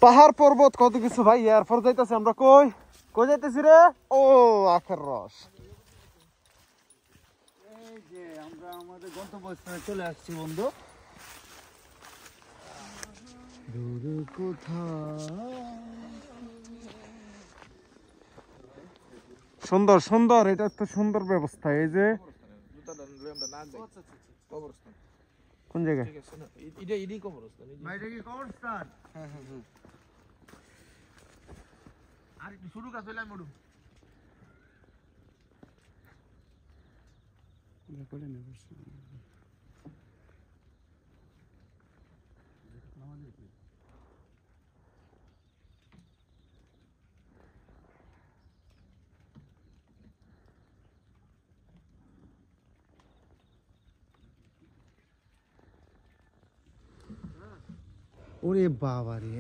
পাহাড় পর্বত কত কিছু ভাই, এরপর যাইতেছি আমরা কই কই যাইতেছি রে? ও আখের রস। এই যে আমরা আমাদের গন্তব্যস্থানে চলে আসছি বন্ধু। দূরে কোথাও সুন্দর সুন্দর, এটা তো সুন্দর ব্যবস্থা। এই যে কোন জায়গায়? আর একটু শুরু কাছে লাইন মোড়ু ওরে বাবা রে,